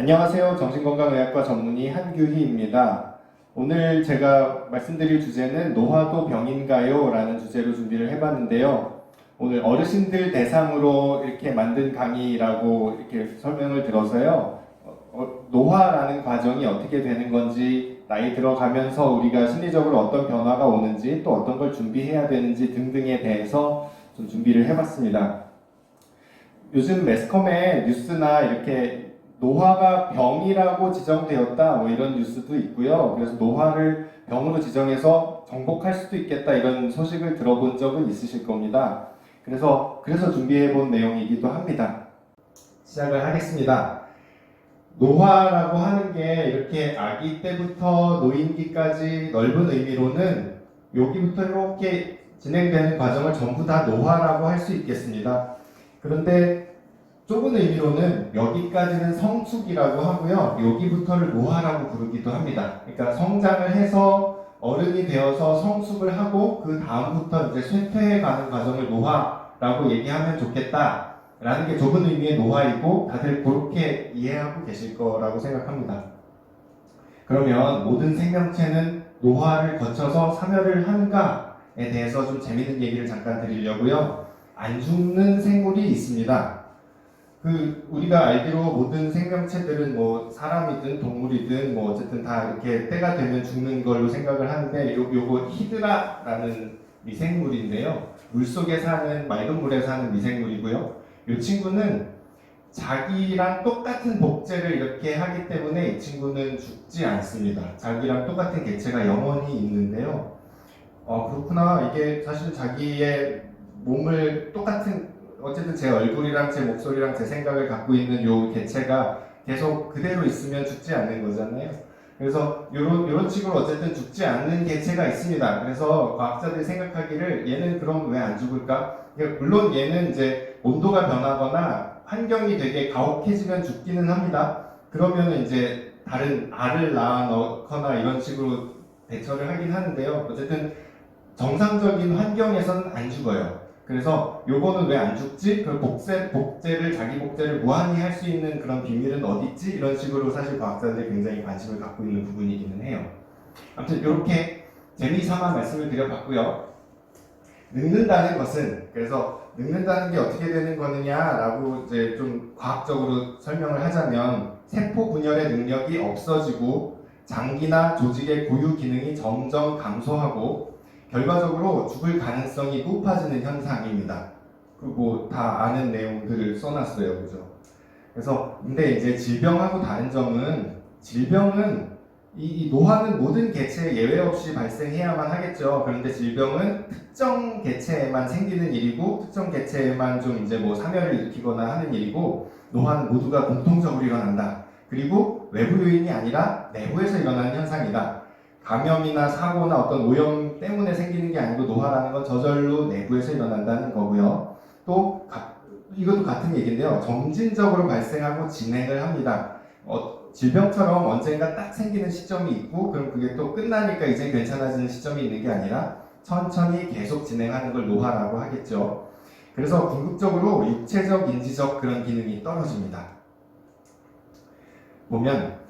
안녕하세요. 정신건강의학과 전문의 한규희입니다. 오늘 제가 말씀드릴 주제는 노화도 병인가요? 라는 주제로 준비를 해봤는데요. 오늘 어르신들 대상으로 이렇게 만든 강의라고 이렇게 설명을 들어서요. 노화라는 과정이 어떻게 되는 건지, 나이 들어가면서 우리가 심리적으로 어떤 변화가 오는지, 또 어떤 걸 준비해야 되는지 등등에 대해서 좀 준비를 해봤습니다. 요즘 매스컴에 뉴스나 이렇게 노화가 병이라고 지정되었다 뭐 이런 뉴스도 있고요. 그래서 노화를 병으로 지정해서 정복할 수도 있겠다 이런 소식을 들어본 적은 있으실 겁니다. 그래서 준비해 본 내용이기도 합니다. 시작을 하겠습니다. 노화라고 하는 게 이렇게 아기 때부터 노인기까지 넓은 의미로는 여기부터 이렇게 진행되는 과정을 전부 다 노화라고 할 수 있겠습니다. 그런데 좁은 의미로는 여기까지는 성숙이라고 하고요. 여기부터를 노화라고 부르기도 합니다. 그러니까 성장을 해서 어른이 되어서 성숙을 하고 그 다음부터 이제 쇠퇴해 가는 과정을 노화라고 얘기하면 좋겠다 라는 게 좁은 의미의 노화이고 다들 그렇게 이해하고 계실 거라고 생각합니다. 그러면 모든 생명체는 노화를 거쳐서 사멸을 하는가에 대해서 좀 재밌는 얘기를 잠깐 드리려고요. 안 죽는 생물이 있습니다. 우리가 알기로 모든 생명체들은 뭐 사람이든 동물이든 뭐 어쨌든 다 이렇게 때가 되면 죽는 걸로 생각을 하는데 요거 히드라라는 미생물인데요. 물속에 사는 맑은 물에 사는 미생물이고요. 이 친구는 자기랑 똑같은 복제를 이렇게 하기 때문에 이 친구는 죽지 않습니다. 자기랑 똑같은 개체가 영원히 있는데요. 그렇구나. 이게 사실 자기의 몸을 똑같은 어쨌든 제 얼굴이랑 제 목소리랑 제 생각을 갖고 있는 요 개체가 계속 그대로 있으면 죽지 않는 거잖아요. 그래서 요런 식으로 어쨌든 죽지 않는 개체가 있습니다. 그래서 과학자들이 생각하기를 얘는 그럼 왜 안 죽을까? 물론 얘는 이제 온도가 변하거나 환경이 되게 가혹해지면 죽기는 합니다. 그러면 이제 다른 알을 낳아 넣거나 이런 식으로 대처를 하긴 하는데요. 어쨌든 정상적인 환경에서는 안 죽어요. 그래서 요거는 왜 안 죽지? 그 자기 복제를 무한히 할 수 있는 그런 비밀은 어디 있지? 이런 식으로 사실 과학자들이 굉장히 관심을 갖고 있는 부분이기는 해요. 아무튼 이렇게 재미삼아 말씀을 드려봤고요. 늙는다는 것은 그래서 늙는다는 게 어떻게 되는 거느냐라고 이제 좀 과학적으로 설명을 하자면 세포 분열의 능력이 없어지고 장기나 조직의 고유 기능이 점점 감소하고 결과적으로 죽을 가능성이 높아지는 현상입니다. 그리고 다 아는 내용들을 써놨어요, 그죠? 그래서 근데 이제 질병하고 다른 점은 질병은 이 노화는 모든 개체에 예외 없이 발생해야만 하겠죠. 그런데 질병은 특정 개체에만 생기는 일이고 특정 개체에만 좀 이제 뭐 사멸을 일으키거나 하는 일이고 노화는 모두가 공통적으로 일어난다. 그리고 외부 요인이 아니라 내부에서 일어나는 현상이다. 감염이나 사고나 어떤 오염 때문에 생기는 게 아니고 노화라는 건 저절로 내부에서 일어난다는 거고요. 또 이것도 같은 얘기인데요. 점진적으로 발생하고 진행을 합니다. 질병처럼 언젠가 딱 생기는 시점이 있고 그럼 그게 또 끝나니까 이제 괜찮아지는 시점이 있는 게 아니라 천천히 계속 진행하는 걸 노화라고 하겠죠. 그래서 궁극적으로 육체적, 인지적 그런 기능이 떨어집니다. 보면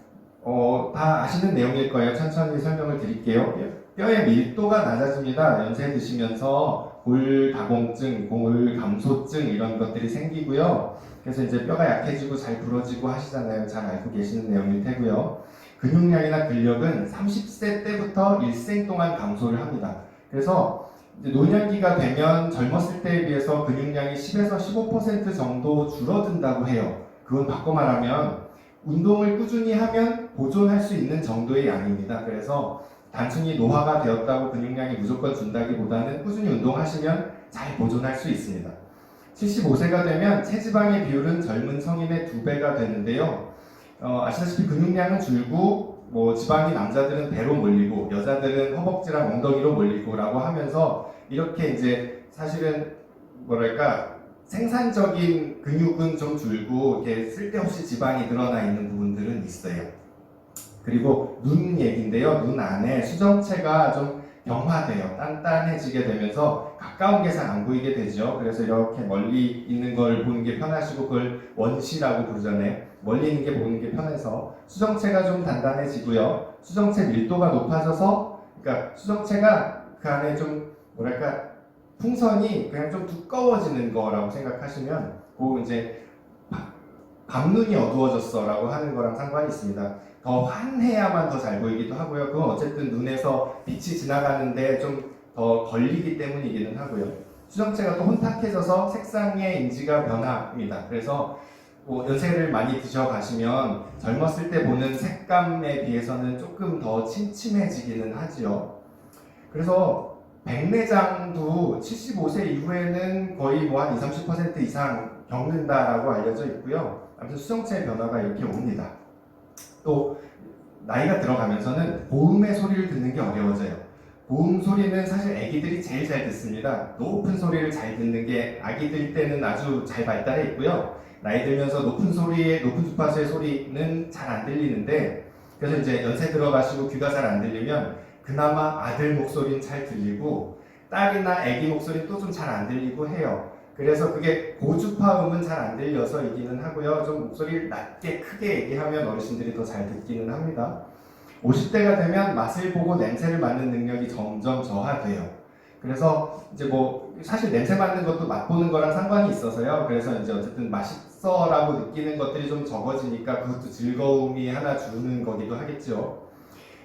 다 아시는 내용일 거예요. 천천히 설명을 드릴게요. 뼈의 밀도가 낮아집니다. 연세 드시면서 골다공증, 골감소증 이런 것들이 생기고요. 그래서 이제 뼈가 약해지고 잘 부러지고 하시잖아요. 잘 알고 계시는 내용일 테고요. 근육량이나 근력은 30세 때부터 일생 동안 감소를 합니다. 그래서 이제 노년기가 되면 젊었을 때에 비해서 근육량이 10에서 15% 정도 줄어든다고 해요. 그건 바꿔 말하면 운동을 꾸준히 하면 보존할 수 있는 정도의 양입니다. 그래서 단순히 노화가 되었다고 근육량이 무조건 준다기보다는 꾸준히 운동하시면 잘 보존할 수 있습니다. 75세가 되면 체지방의 비율은 젊은 성인의 2배가 되는데요. 아시다시피 근육량은 줄고 뭐 지방이 남자들은 배로 몰리고 여자들은 허벅지랑 엉덩이로 몰리고 라고 하면서 이렇게 이제 사실은 뭐랄까 생산적인 근육은 좀 줄고 이렇게 쓸데없이 지방이 늘어나 있는 부분들은 있어요. 그리고 눈 얘기인데요. 눈 안에 수정체가 좀 경화돼요. 단단해지게 되면서 가까운 게 잘 안 보이게 되죠. 그래서 이렇게 멀리 있는 걸 보는 게 편하시고 그걸 원시라고 부르잖아요. 멀리 있는 게 보는 게 편해서 수정체가 좀 단단해지고요. 수정체 밀도가 높아져서 그러니까 수정체가 그 안에 좀 뭐랄까 풍선이 그냥 좀 두꺼워지는 거라고 생각하시면 그 이제 밤눈이 어두워졌어라고 하는 거랑 상관이 있습니다. 더 환해야만 더 잘 보이기도 하고요. 그건 어쨌든 눈에서 빛이 지나가는데 좀 더 걸리기 때문이기는 하고요. 수정체가 또 혼탁해져서 색상의 인지가 변합니다. 그래서 뭐 연세를 많이 드셔가시면 젊었을 때 보는 색감에 비해서는 조금 더 침침해지기는 하지요. 그래서 백내장도 75세 이후에는 거의 뭐 한 20, 30% 이상 겪는다라고 알려져 있고요. 아무튼 수정체의 변화가 이렇게 옵니다. 또 나이가 들어가면서는 고음의 소리를 듣는 게 어려워져요. 고음 소리는 사실 아기들이 제일 잘 듣습니다. 높은 소리를 잘 듣는 게 아기들 때는 아주 잘 발달해 있고요. 나이 들면서 높은 주파수의 소리는 잘 안 들리는데, 그래서 이제 연세 들어가시고 귀가 잘 안 들리면 그나마 아들 목소리는 잘 들리고 딸이나 아기 목소리는 또 좀 잘 안 들리고 해요. 그래서 그게 고주파음은 잘 안 들려서이기는 하고요. 좀 목소리를 낮게 크게 얘기하면 어르신들이 더 잘 듣기는 합니다. 50대가 되면 맛을 보고 냄새를 맡는 능력이 점점 저하돼요. 그래서 이제 뭐 사실 냄새 맡는 것도 맛보는 거랑 상관이 있어서요. 그래서 이제 어쨌든 맛있어라고 느끼는 것들이 좀 적어지니까 그것도 즐거움이 하나 주는 거기도 하겠죠.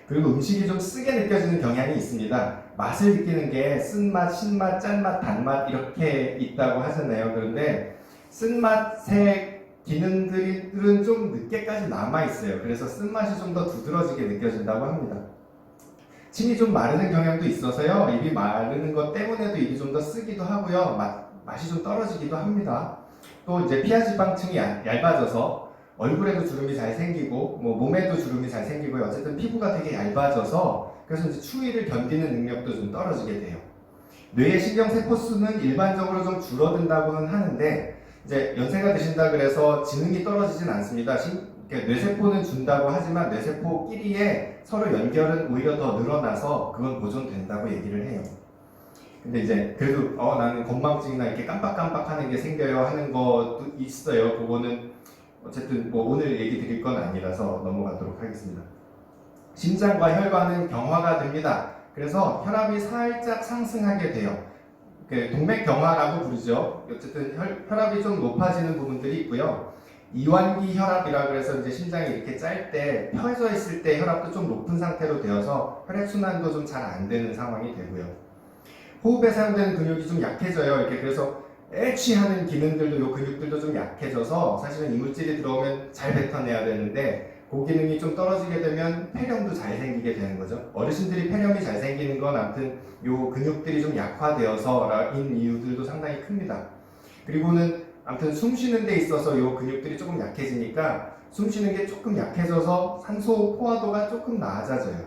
그리고 음식이 좀 쓰게 느껴지는 경향이 있습니다. 맛을 느끼는 게 쓴맛, 신맛, 짠맛, 단맛 이렇게 있다고 하잖아요. 그런데 쓴맛의 기능들은 좀 늦게까지 남아있어요. 그래서 쓴맛이 좀 더 두드러지게 느껴진다고 합니다. 침이 좀 마르는 경향도 있어서요. 입이 마르는 것 때문에도 입이 좀 더 쓰기도 하고요. 맛이 좀 떨어지기도 합니다. 또 이제 피하지방층이 얇아져서 얼굴에도 주름이 잘 생기고 뭐 몸에도 주름이 잘 생기고요. 어쨌든 피부가 되게 얇아져서 그래서 이제 추위를 견디는 능력도 좀 떨어지게 돼요. 뇌의 신경세포 수는 일반적으로 좀 줄어든다고는 하는데 이제 연세가 드신다 그래서 지능이 떨어지진 않습니다. 뇌세포는 준다고 하지만 뇌세포끼리의 서로 연결은 오히려 더 늘어나서 그건 보존된다고 얘기를 해요. 근데 이제 그래도 나는 건망증이나 이렇게 깜빡깜빡하는 게 생겨요 하는 것도 있어요. 그거는 어쨌든 뭐 오늘 얘기 드릴 건 아니라서 넘어가도록 하겠습니다. 심장과 혈관은 경화가 됩니다. 그래서 혈압이 살짝 상승하게 돼요. 동맥경화라고 부르죠. 어쨌든 혈압이 좀 높아지는 부분들이 있고요. 이완기 혈압이라 그래서 이제 심장이 이렇게 짤 때 펴져 있을 때 혈압도 좀 높은 상태로 되어서 혈액순환도 좀 잘 안 되는 상황이 되고요. 호흡에 사용되는 근육이 좀 약해져요. 이렇게 그래서 애취하는 기능들도 이 근육들도 좀 약해져서 사실은 이물질이 들어오면 잘 뱉어내야 되는데 그 기능이 좀 떨어지게 되면 폐렴도 잘 생기게 되는 거죠. 어르신들이 폐렴이 잘 생기는 건 아무튼 요 근육들이 좀 약화되어서인 이유들도 상당히 큽니다. 그리고는 아무튼 숨 쉬는 데 있어서 요 근육들이 조금 약해지니까 숨 쉬는 게 조금 약해져서 산소 포화도가 조금 낮아져요.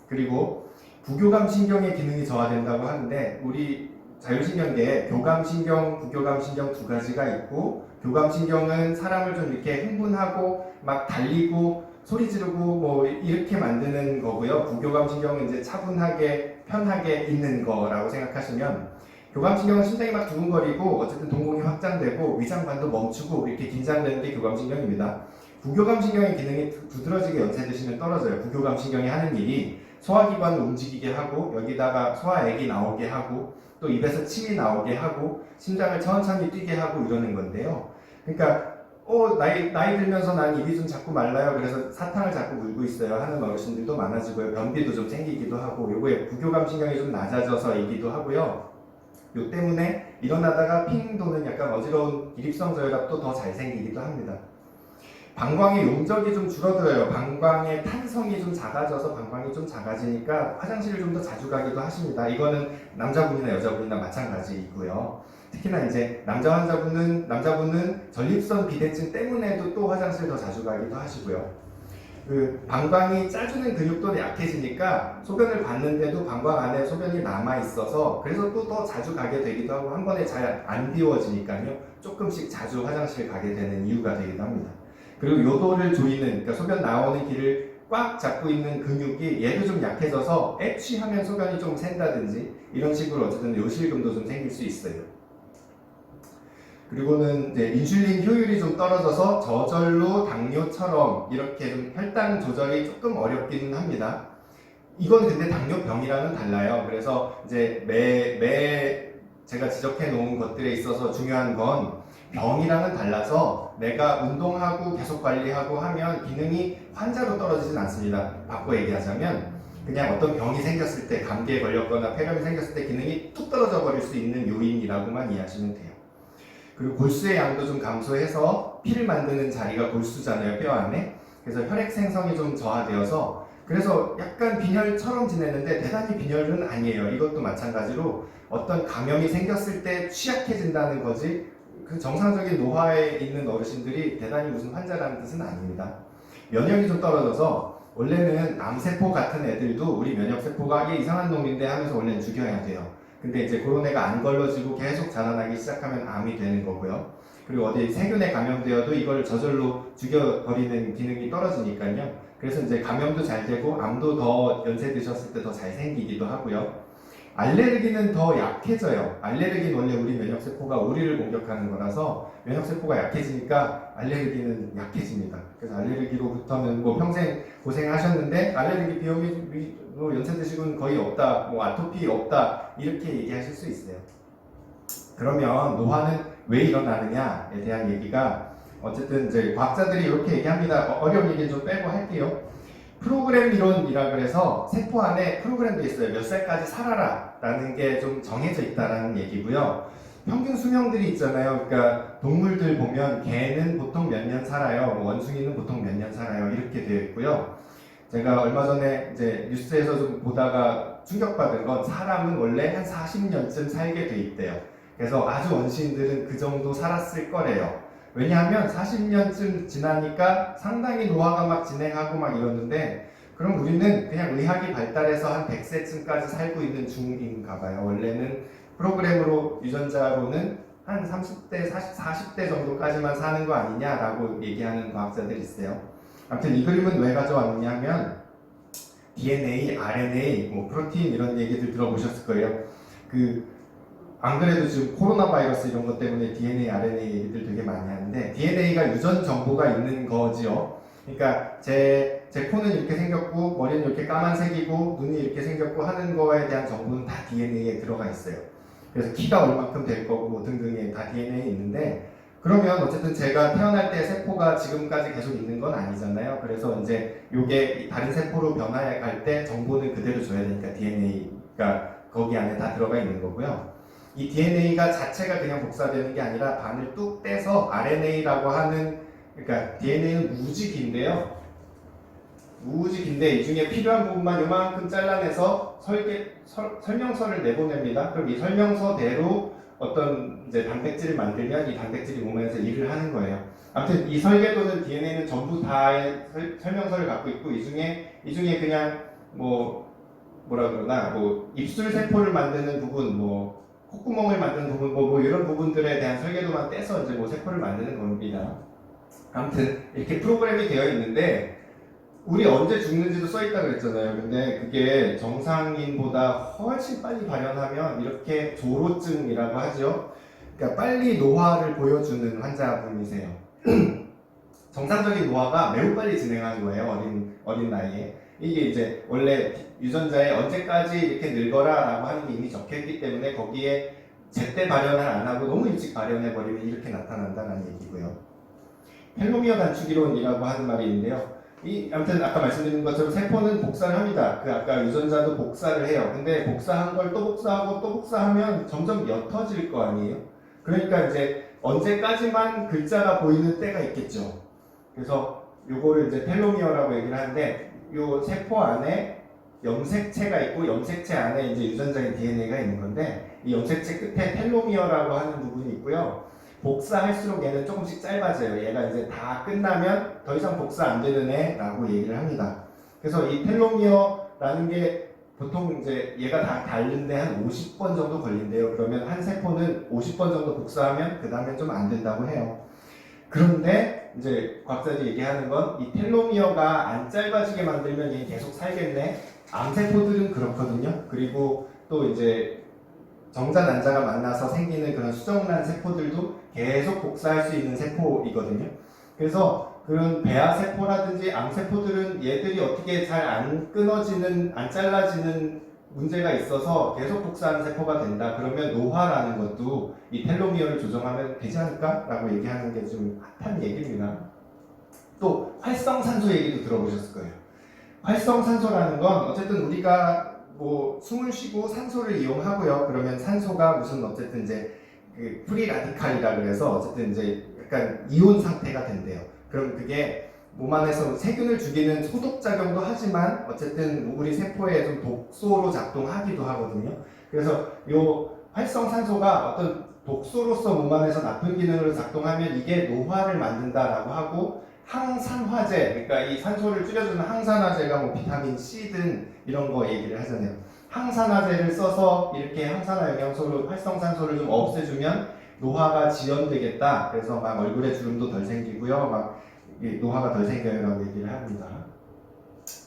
그리고 부교감신경의 기능이 저하된다고 하는데 우리 자율신경계에 교감신경, 부교감신경 두 가지가 있고 교감신경은 사람을 좀 이렇게 흥분하고 막 달리고 소리 지르고 뭐 이렇게 만드는 거고요. 부교감신경은 이제 차분하게 편하게 있는 거라고 생각하시면 교감신경은 심장이 막 두근거리고 어쨌든 동공이 확장되고 위장관도 멈추고 이렇게 긴장되는 게 교감신경입니다. 부교감신경의 기능이 두드러지게 연세 드시면 떨어져요. 부교감신경이 하는 일이 소화기관을 움직이게 하고 여기다가 소화액이 나오게 하고 또 입에서 침이 나오게 하고 심장을 천천히 뛰게 하고 이러는 건데요. 그러니까 나이 들면서 난 입이 좀 자꾸 말라요. 그래서 사탕을 자꾸 물고 있어요 하는 어르신들도 많아지고요. 변비도 좀 생기기도 하고 요거에 부교감신경이 좀 낮아져서이기도 하고요. 요 때문에 일어나다가 핑 도는 약간 어지러운 기립성 저혈압도 더 잘 생기기도 합니다. 방광의 용적이 좀 줄어들어요. 방광의 탄성이 좀 작아져서 방광이 좀 작아지니까 화장실을 좀 더 자주 가기도 하십니다. 이거는 남자분이나 여자분이나 마찬가지이고요. 특히나 이제 남자분은 전립선 비대증 때문에도 또 화장실 더 자주 가기도 하시고요. 방광이 짜주는 근육도 약해지니까 소변을 봤는데도 방광 안에 소변이 남아 있어서 그래서 또 더 자주 가게 되기도 하고 한 번에 잘 안 비워지니까요. 조금씩 자주 화장실 가게 되는 이유가 되기도 합니다. 그리고 요도를 조이는, 그러니까 소변 나오는 길을 꽉 잡고 있는 근육이 얘도 좀 약해져서 애취하면 소변이 좀 샌다든지 이런 식으로 어쨌든 요실금도 좀 생길 수 있어요. 그리고는 이제 인슐린 효율이 좀 떨어져서 저절로 당뇨처럼 이렇게 좀 혈당 조절이 조금 어렵기는 합니다. 이건 근데 당뇨병이랑은 달라요. 그래서 이제 매 제가 지적해 놓은 것들에 있어서 중요한 건 병이랑은 달라서 내가 운동하고 계속 관리하고 하면 기능이 환자로 떨어지진 않습니다. 바꿔 얘기하자면 그냥 어떤 병이 생겼을 때, 감기에 걸렸거나 폐렴이 생겼을 때 기능이 뚝 떨어져 버릴 수 있는 요인이라고만 이해하시면 돼요. 그리고 골수의 양도 좀 감소해서 피를 만드는 자리가 골수잖아요, 뼈 안에. 그래서 혈액 생성이 좀 저하되어서 그래서 약간 빈혈처럼 지내는데 대단히 빈혈은 아니에요. 이것도 마찬가지로 어떤 감염이 생겼을 때 취약해진다는 거지 그 정상적인 노화에 있는 어르신들이 대단히 무슨 환자라는 뜻은 아닙니다. 면역이 좀 떨어져서 원래는 암세포 같은 애들도 우리 면역세포가 얘 이상한 놈인데 하면서 원래는 죽여야 돼요. 근데 이제 그런 애가 안 걸러지고 계속 자라나기 시작하면 암이 되는 거고요. 그리고 어디 세균에 감염되어도 이걸 저절로 죽여버리는 기능이 떨어지니까요. 그래서 이제 감염도 잘 되고 암도 더 연세 드셨을 때 더 잘 생기기도 하고요. 알레르기는 더 약해져요. 알레르기는 원래 우리 면역세포가 우리를 공격하는 거라서 면역세포가 약해지니까 알레르기는 약해집니다. 그래서 알레르기로부터는 뭐 평생 고생하셨는데 알레르기 비염이 연세 드시고는 거의 없다, 뭐 아토피 없다 이렇게 얘기하실 수 있어요. 그러면 노화는 왜 일어나느냐에 대한 얘기가 어쨌든 이제 과학자들이 이렇게 얘기합니다. 어려운 얘기 좀 빼고 할게요. 프로그램 이론이라 그래서 세포 안에 프로그램도 있어요. 몇 살까지 살아라 라는 게 좀 정해져 있다라는 얘기고요. 평균 수명들이 있잖아요. 그러니까 동물들 보면 개는 보통 몇 년 살아요. 원숭이는 보통 몇 년 살아요. 이렇게 되어 있고요. 제가 얼마 전에 이제 뉴스에서 좀 보다가 충격받은 건 사람은 원래 한 40년쯤 살게 돼 있대요. 그래서 아주 원시인들은 그 정도 살았을 거래요. 왜냐하면 40년쯤 지나니까 상당히 노화가 막 진행하고 막 이러는데 그럼 우리는 그냥 의학이 발달해서 한 100세쯤까지 살고 있는 중인가 봐요. 원래는 프로그램으로 유전자로는 한 30대, 40대 정도까지만 사는 거 아니냐라고 얘기하는 과학자들이 있어요. 아무튼 이 그림은 왜 가져왔냐면 DNA, RNA, 뭐 프로틴 이런 얘기들 들어보셨을 거예요. 안 그래도 지금 코로나 바이러스 이런 것 때문에 DNA, RNA 얘기들 되게 많이 하는데 DNA가 유전 정보가 있는 거지요. 그러니까 제 코는 이렇게 생겼고 머리는 이렇게 까만색이고 눈이 이렇게 생겼고 하는 거에 대한 정보는 다 DNA에 들어가 있어요. 그래서 키가 얼만큼 될 거고 뭐 등등에 다 DNA에 있는데 그러면 어쨌든 제가 태어날 때 세포가 지금까지 계속 있는 건 아니잖아요. 그래서 이제 요게 다른 세포로 변화할 때 정보는 그대로 줘야 되니까 DNA가 거기 안에 다 들어가 있는 거고요. 이 DNA가 자체가 그냥 복사되는 게 아니라 반을 뚝 떼서 RNA라고 하는, 그러니까 DNA는 무지 긴데요. 무지 긴데 이 중에 필요한 부분만 요만큼 잘라내서 설명서를 내보냅니다. 그럼 이 설명서대로 어떤 이제 단백질을 만들면 이 단백질이 몸에서 일을 하는 거예요. 아무튼 이 설계도는 DNA는 전부 다의 설명서를 갖고 있고 이 중에 그냥 뭐라 그러나 입술 세포를 만드는 부분 콧구멍을 만드는 부분 뭐 이런 부분들에 대한 설계도만 떼서 이제 세포를 만드는 겁니다. 아무튼 이렇게 프로그램이 되어 있는데 우리 언제 죽는지도 써있다 그랬잖아요. 근데 그게 정상인보다 훨씬 빨리 발현하면 이렇게 조로증이라고 하죠. 그러니까 빨리 노화를 보여주는 환자분이세요. 정상적인 노화가 매우 빨리 진행하는 거예요. 어린 나이에. 이게 이제 원래 유전자에 언제까지 이렇게 늙어라 라고 하는 게 이미 적혀있기 때문에 거기에 제때 발현을 안 하고 너무 일찍 발현해버리면 이렇게 나타난다는 얘기고요. 텔로미어 단축이론이라고 하는 말이 있는데요. 아무튼 아까 말씀드린 것처럼 세포는 복사를 합니다. 아까 유전자도 복사를 해요. 근데 복사한 걸 또 복사하고 또 복사하면 점점 옅어질 거 아니에요? 그러니까 이제 언제까지만 글자가 보이는 때가 있겠죠. 그래서 요거를 이제 텔로미어라고 얘기를 하는데 요 세포 안에 염색체가 있고 염색체 안에 이제 유전자인 DNA가 있는 건데 이 염색체 끝에 텔로미어라고 하는 부분이 있고요. 복사할수록 얘는 조금씩 짧아져요. 얘가 이제 다 끝나면 더 이상 복사 안 되는 애라고 얘기를 합니다. 그래서 이 텔로미어라는 게 보통 이제 얘가 다 다른데 한 50번 정도 걸린대요. 그러면 한 세포는 50번 정도 복사하면 그 다음에 좀 안 된다고 해요. 그런데 이제 과학자들이 얘기하는 건 이 텔로미어가 안 짧아지게 만들면 얘는 계속 살겠네. 암세포들은 그렇거든요. 그리고 또 이제 정자 난자가 만나서 생기는 그런 수정란 세포들도 계속 복사할 수 있는 세포이거든요. 그래서 그런 배아 세포라든지 암 세포들은 얘들이 어떻게 잘 안 끊어지는, 안 잘라지는 문제가 있어서 계속 복사하는 세포가 된다. 그러면 노화라는 것도 이 텔로미어를 조정하면 되지 않을까? 라고 얘기하는 게 좀 핫한 얘기입니다. 또 활성산소 얘기도 들어보셨을 거예요. 활성산소라는 건 어쨌든 우리가 뭐 숨을 쉬고 산소를 이용하고요. 그러면 산소가 무슨 어쨌든 이제 그 프리 라디칼이라 그래서 어쨌든 이제 약간 이온 상태가 된대요. 그럼 그게 몸 안에서 세균을 죽이는 소독 작용도 하지만 어쨌든 우리 세포에 좀 독소로 작동하기도 하거든요. 그래서 요 활성산소가 어떤 독소로서 몸 안에서 나쁜 기능으로 작동하면 이게 노화를 만든다라고 하고, 항산화제, 그러니까 이 산소를 줄여주는 항산화제가 뭐 비타민 C든 이런 거 얘기를 하잖아요. 항산화제를 써서 이렇게 항산화 영양소를, 활성산소를 좀 없애주면 노화가 지연되겠다. 그래서 막 얼굴에 주름도 덜 생기고요. 막 노화가 덜 생겨요라고 얘기를 합니다.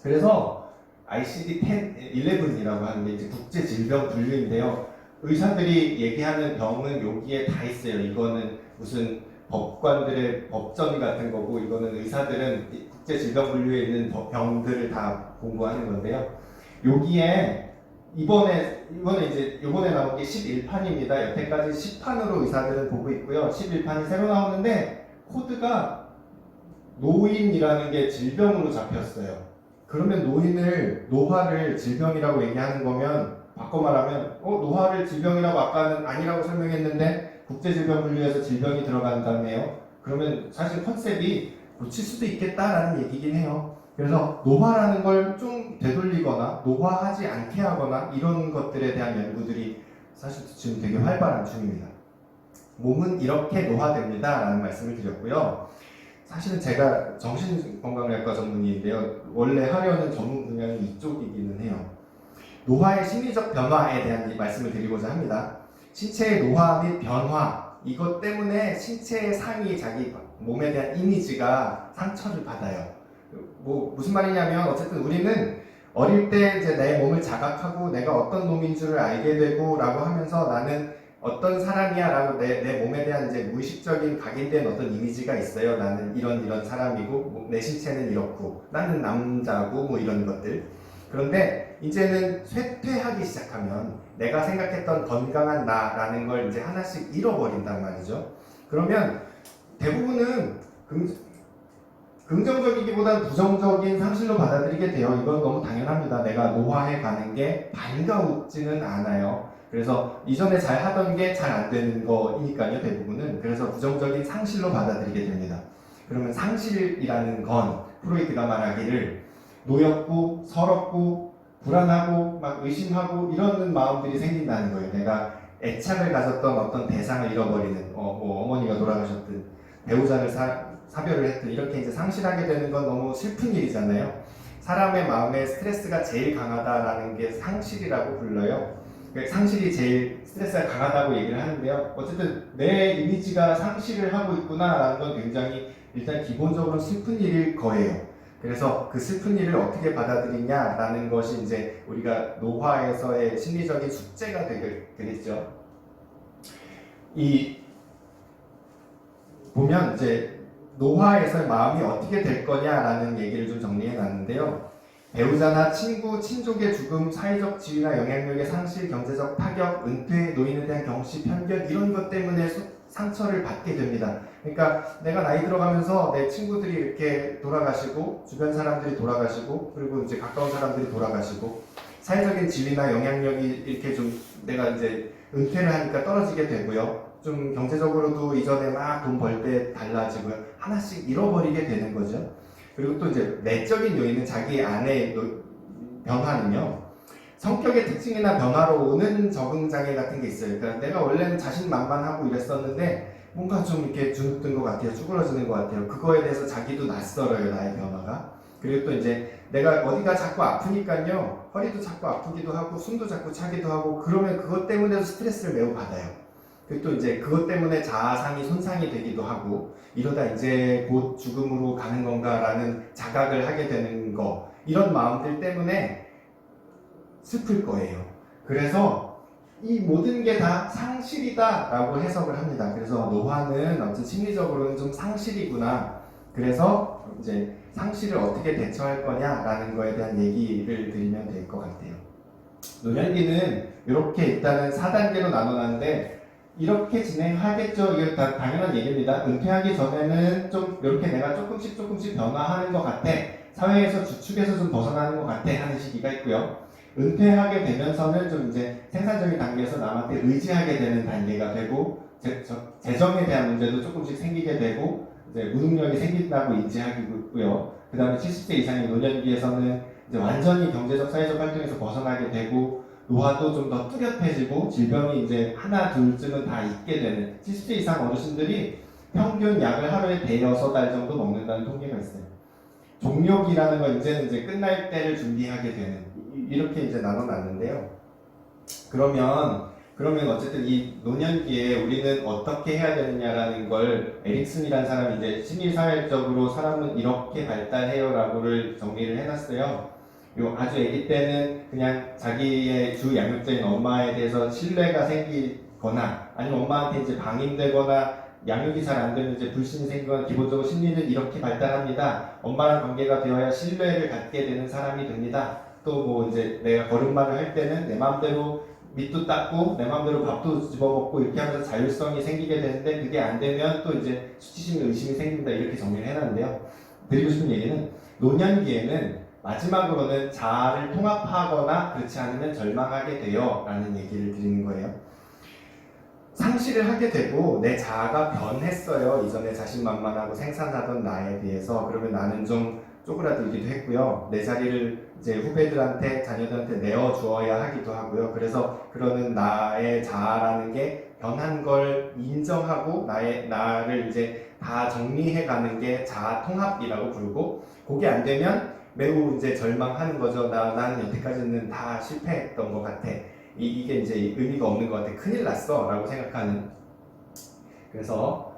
그래서 ICD-11이라고 하는 게 이제 국제 질병 분류인데요. 의사들이 얘기하는 병은 여기에 다 있어요. 이거는 무슨 법관들의 법전 같은 거고, 이거는 의사들은 국제 질병 분류에 있는 병들을 다 공부하는 건데요. 여기에 이번에 나온 게 11판입니다. 여태까지 10판으로 의사들은 보고 있고요. 11판이 새로 나오는데 코드가 노인이라는 게 질병으로 잡혔어요. 그러면 노화를 질병이라고 얘기하는 거면 바꿔 말하면 노화를 질병이라고 아까는 아니라고 설명했는데 국제질병 분류에서 질병이 들어간다네요. 그러면 사실 컨셉이 고칠 수도 있겠다라는 얘기긴 해요. 그래서 노화라는 걸 좀 되돌리거나 노화하지 않게 하거나 이런 것들에 대한 연구들이 사실 지금 되게 활발한 중입니다. 몸은 이렇게 노화됩니다 라는 말씀을 드렸고요. 사실은 제가 정신건강의학과 전문의인데요. 원래 하려는 전문 분야는 이쪽이기는 해요. 노화의 심리적 변화에 대한 말씀을 드리고자 합니다. 신체의 노화 및 변화, 이것 때문에 신체의 상이 자기 몸에 대한 이미지가 상처를 받아요. 뭐 무슨 말이냐면 어쨌든 우리는 어릴 때 이제 내 몸을 자각하고 내가 어떤 놈인 줄을 알게 되고 라고 하면서 나는 어떤 사람이야 라고 내 몸에 대한 이제 무의식적인 각인된 어떤 이미지가 있어요. 나는 이런 사람이고 내 신체는 이렇고 나는 남자고 뭐 이런 것들. 그런데 이제는 쇠퇴하기 시작하면 내가 생각했던 건강한 나라는 걸 이제 하나씩 잃어버린단 말이죠. 그러면 대부분은 긍정적이기보다는 부정적인 상실로 받아들이게 돼요. 이건 너무 당연합니다. 내가 노화해 가는 게 반가우지는 않아요. 그래서 이전에 잘 하던 게 잘 안 되는 거니까요, 대부분은. 그래서 부정적인 상실로 받아들이게 됩니다. 그러면 상실이라는 건 프로이트가 말하기를 노엽고 서럽고 불안하고 막 의심하고 이런 마음들이 생긴다는 거예요. 내가 애착을 가졌던 어떤 대상을 잃어버리는, 뭐 어머니가 돌아가셨든 배우자를 사별을 했든 이렇게 이제 상실하게 되는 건 너무 슬픈 일이잖아요. 사람의 마음에 스트레스가 제일 강하다라는 게 상실이라고 불러요. 상실이 제일 스트레스가 강하다고 얘기를 하는데요. 어쨌든 내 이미지가 상실을 하고 있구나라는 건 굉장히 일단 기본적으로 슬픈 일일 거예요. 그래서 그 슬픈 일을 어떻게 받아들이냐라는 것이 이제 우리가 노화에서의 심리적인 숙제가 되겠죠. 보면 이제 노화에서의 마음이 어떻게 될 거냐라는 얘기를 좀 정리해 놨는데요. 배우자나 친구, 친족의 죽음, 사회적 지위나 영향력의 상실, 경제적 타격, 은퇴, 노인에 대한 경시, 편견 이런 것 때문에 상처를 받게 됩니다. 그러니까 내가 나이 들어가면서 내 친구들이 이렇게 돌아가시고 주변 사람들이 돌아가시고 그리고 이제 가까운 사람들이 돌아가시고 사회적인 지위나 영향력이 이렇게 좀 내가 이제 은퇴를 하니까 떨어지게 되고요. 좀 경제적으로도 이전에 막 돈 벌 때 달라지고요. 하나씩 잃어버리게 되는 거죠. 그리고 또 이제 내적인 요인은 자기 안의 변화는요. 성격의 특징이나 변화로 오는 적응장애 같은 게 있어요. 그러니까 내가 원래는 자신만만하고 이랬었는데 뭔가 좀 이렇게 주눅든 것 같아요. 쭈그러지는 것 같아요. 그거에 대해서 자기도 낯설어요. 나의 변화가. 그리고 또 이제 내가 어디가 자꾸 아프니까요. 허리도 자꾸 아프기도 하고 숨도 자꾸 차기도 하고 그러면 그것 때문에도 스트레스를 매우 받아요. 그리고 또 이제 그것 때문에 자아상이 손상이 되기도 하고 이러다 이제 곧 죽음으로 가는 건가라는 자각을 하게 되는 거 이런 마음들 때문에 슬플 거예요. 그래서 이 모든 게 다 상실이다 라고 해석을 합니다. 그래서 노화는 어쨌든 심리적으로는 좀 상실이구나. 그래서 이제 상실을 어떻게 대처할 거냐라는 거에 대한 얘기를 드리면 될 것 같아요. 노년기는 이렇게 일단은 4단계로 나눠놨는데 이렇게 진행하겠죠. 이게 당연한 얘기입니다. 은퇴하기 전에는 좀 이렇게 내가 조금씩 변화하는 것 같아. 사회에서 주축에서 좀 벗어나는 것 같아 하는 시기가 있고요. 은퇴하게 되면서는 좀 이제 생산적인 단계에서 남한테 의지하게 되는 단계가 되고 재정에 대한 문제도 조금씩 생기게 되고 이제 무능력이 생긴다고 인지하고요. 그 다음에 70세 이상의 노년기에서는 이제 완전히 경제적 사회적 활동에서 벗어나게 되고 노화도 좀 더 뚜렷해지고 질병이 이제 하나 둘쯤은 다 있게 되는 70세 이상 어르신들이 평균 약을 하루에 대여섯 알 정도 먹는다는 통계가 있어요. 종료기라는 건 이제는 이제 끝날 때를 준비하게 되는 이렇게 이제 나눠놨는데요. 그러면 어쨌든 이 노년기에 우리는 어떻게 해야 되느냐라는 걸 에릭슨이라는 사람이 이제 심리사회적으로 사람은 이렇게 발달해요라고를 정리를 해놨어요. 아주 아기 때는 그냥 자기의 주 양육자인 엄마에 대해서 신뢰가 생기거나 아니면 엄마한테 이제 방임되거나 양육이 잘 안 되면 이제 불신이 생기거나 기본적으로 심리는 이렇게 발달합니다. 엄마랑 관계가 되어야 신뢰를 갖게 되는 사람이 됩니다. 또 뭐 이제 내가 걸음마를 할 때는 내 마음대로 밑도 닦고 내 마음대로 밥도 집어먹고 이렇게 하면서 자율성이 생기게 되는데 그게 안 되면 또 이제 수치심과 의심이 생긴다 이렇게 정리를 해놨는데요. 드리고 싶은 얘기는 노년기에는 마지막으로는 자아를 통합하거나 그렇지 않으면 절망하게 돼요 라는 얘기를 드리는 거예요. 상실을 하게 되고 내 자아가 변했어요. 이전에 자신만만하고 생산하던 나에 비해서. 그러면 나는 좀 쪼그라들기도 했고요. 내 자리를 이제 후배들한테 자녀들한테 내어주어야 하기도 하고요. 그래서 그러는 나의 자아라는 게 변한 걸 인정하고 나를 이제 다 정리해가는 게 자아 통합이라고 부르고 그게 안 되면 매우 이제 절망하는 거죠. 나는 여태까지는 다 실패했던 것 같아. 이게 이제 의미가 없는 것 같아. 큰일 났어 라고 생각하는. 그래서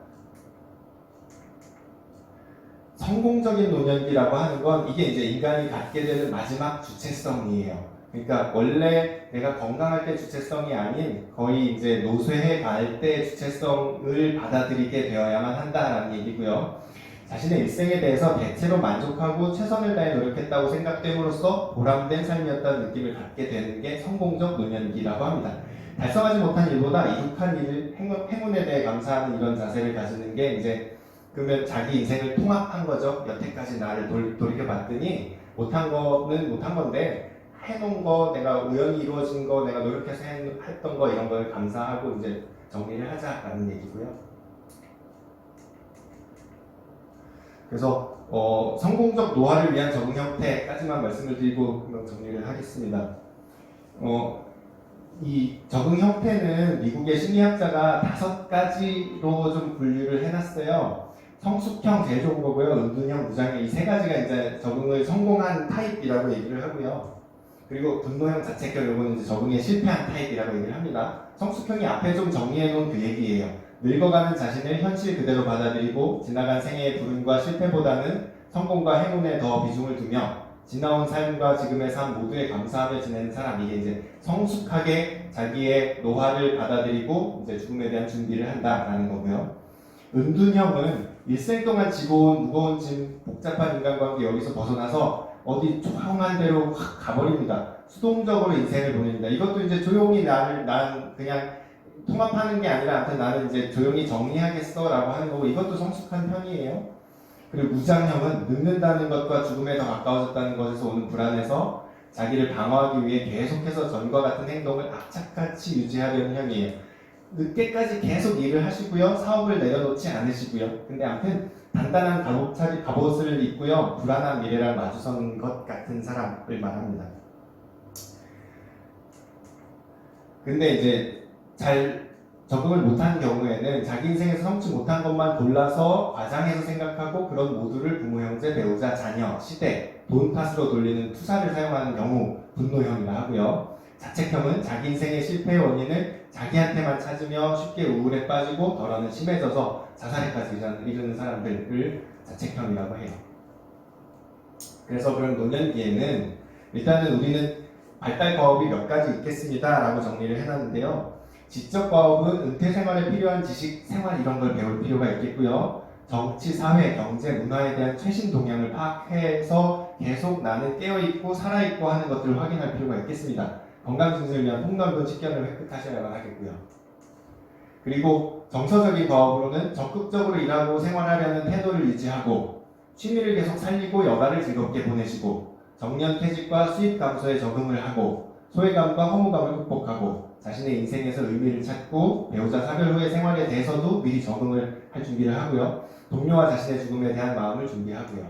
성공적인 노년기라고 하는 건 이게 이제 인간이 갖게 되는 마지막 주체성이에요. 그러니까 원래 내가 건강할 때 주체성이 아닌 거의 이제 노쇠해 갈 때 주체성을 받아들이게 되어야만 한다라는 얘기고요. 자신의 일생에 대해서 대체로 만족하고 최선을 다해 노력했다고 생각됨으로써 보람된 삶이었다는 느낌을 갖게 되는 게 성공적 노년기라고 합니다. 달성하지 못한 일보다 이룩한 일, 행운에 대해 감사하는 이런 자세를 가지는 게 이제 그러면 자기 인생을 통합한 거죠. 여태까지 나를 돌이켜봤더니 못한 거는 못한 건데 해놓은 거, 내가 우연히 이루어진 거, 내가 노력해서 했던 거 이런 걸 감사하고 이제 정리를 하자라는 얘기고요. 그래서 성공적 노화를 위한 적응 형태까지만 말씀을 드리고 그럼 정리를 하겠습니다. 이 적응 형태는 미국의 심리학자가 5가지로 좀 분류를 해놨어요. 성숙형 제일 좋은 거고요. 은둔형, 무장형 이 3가지가 이제 적응을 성공한 타입이라고 얘기를 하고요. 그리고 분노형, 자책형 이거는 이제 적응에 실패한 타입이라고 얘기를 합니다. 성숙형이 앞에 좀 정리해놓은 그 얘기예요. 늙어가는 자신을 현실 그대로 받아들이고 지나간 생애의 불운과 실패보다는 성공과 행운에 더 비중을 두며 지나온 삶과 지금의 삶 모두에 감사하며 지내는 사람, 이게 이제 성숙하게 자기의 노화를 받아들이고 이제 죽음에 대한 준비를 한다라는 거고요. 은둔형은 일생 동안 지고온 무거운 짐, 복잡한 인간관계 여기서 벗어나서 어디 조용한 데로 확 가버립니다. 수동적으로 인생을 보냅니다. 이것도 이제 조용히 난 그냥 통합하는 게 아니라 아무튼 나는 이제 조용히 정리하겠어 라고 하는 거고 이것도 성숙한 편이에요. 그리고 무장형은 늙는다는 것과 죽음에 더 가까워졌다는 것에서 오는 불안에서 자기를 방어하기 위해 계속해서 전과 같은 행동을 악착같이 유지하려는 형이에요. 늦게까지 계속 일을 하시고요. 사업을 내려놓지 않으시고요. 근데 아무튼 단단한 갑옷을 입고요. 불안한 미래를 마주선 것 같은 사람을 말합니다. 근데 이제 잘 적응을 못한 경우에는 자기 인생에서 성취 못한 것만 골라서 과장해서 생각하고 그런 모두를 부모, 형제, 배우자, 자녀, 시대, 돈 탓으로 돌리는 투사를 사용하는 경우 분노형이라 하고요. 자책형은 자기 인생의 실패의 원인을 자기한테만 찾으며 쉽게 우울에 빠지고 덜어는 심해져서 자살에까지 이르는 사람들을 자책형이라고 해요. 그래서 그런 노년기에는 일단은 우리는 발달 과업이 몇 가지 있겠습니다 라고 정리를 해놨는데요. 지적 과업은 은퇴 생활에 필요한 지식, 생활 이런 걸 배울 필요가 있겠고요. 정치, 사회, 경제, 문화에 대한 최신 동향을 파악해서 계속 나는 깨어있고 살아있고 하는 것들을 확인할 필요가 있겠습니다. 건강증진을 위한 폭넓은 식견을 획득하셔야만 하겠고요. 그리고 정서적인 과업으로는 적극적으로 일하고 생활하려는 태도를 유지하고 취미를 계속 살리고 여가를 즐겁게 보내시고 정년퇴직과 수입 감소에 적응을 하고 소외감과 허무감을 극복하고 자신의 인생에서 의미를 찾고 배우자 사별 후의 생활에 대해서도 미리 적응을 할 준비를 하고요. 동료와 자신의 죽음에 대한 마음을 준비하고요.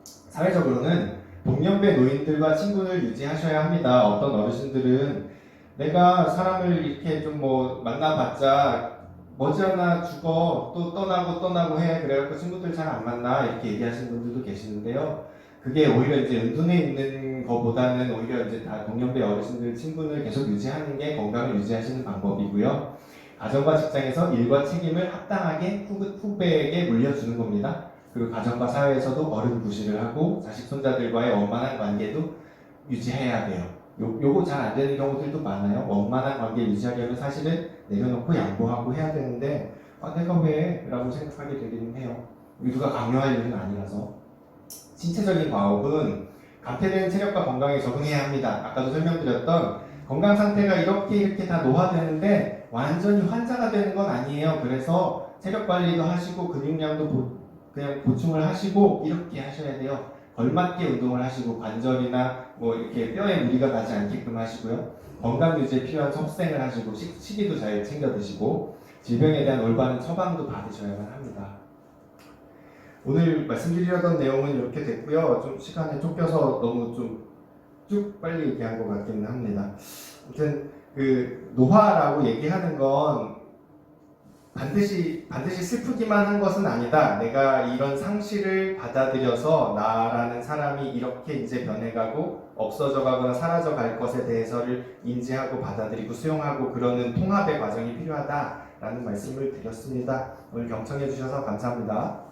사회적으로는 동년배 노인들과 친분을 유지하셔야 합니다. 어떤 어르신들은 내가 사람을 이렇게 좀 만나봤자 머지않아 죽어 또 떠나고 해 그래갖고 친구들 잘 안 만나 이렇게 얘기하시는 분들도 계시는데요. 그게 오히려 이제 은둔해 있는 것보다는 오히려 이제 다 동년배 어르신들 친분을 계속 유지하는 게 건강을 유지하시는 방법이고요. 가정과 직장에서 일과 책임을 합당하게 후배에게 물려주는 겁니다. 그리고 가정과 사회에서도 어른 구실을 하고 자식 손자들과의 원만한 관계도 유지해야 돼요. 요거 잘 안 되는 경우들도 많아요. 원만한 관계 유지하려면 사실은 내려놓고 양보하고 해야 되는데 내가 왜? 라고 생각하게 되기는 해요. 누가 강요할 일은 아니라서. 신체적인 과업은 감퇴되는 체력과 건강에 적응해야 합니다. 아까도 설명드렸던 건강 상태가 이렇게 다 노화되는데 완전히 환자가 되는 건 아니에요. 그래서 체력 관리도 하시고 근육량도 그냥 보충을 하시고 이렇게 하셔야 돼요. 걸맞게 운동을 하시고 관절이나 이렇게 뼈에 무리가 가지 않게끔 하시고요. 건강 유지에 필요한 속생을 하시고 식이도 잘 챙겨 드시고 질병에 대한 올바른 처방도 받으셔야만 합니다. 오늘 말씀드리려던 내용은 이렇게 됐고요. 좀 시간에 쫓겨서 너무 좀 쭉 빨리 얘기한 것 같기는 합니다. 아무튼 그 노화라고 얘기하는 건 반드시 슬프기만 한 것은 아니다. 내가 이런 상실을 받아들여서 나라는 사람이 이렇게 이제 변해가고 없어져가거나 사라져갈 것에 대해서를 인지하고 받아들이고 수용하고 그러는 통합의 과정이 필요하다라는 말씀을 드렸습니다. 오늘 경청해 주셔서 감사합니다.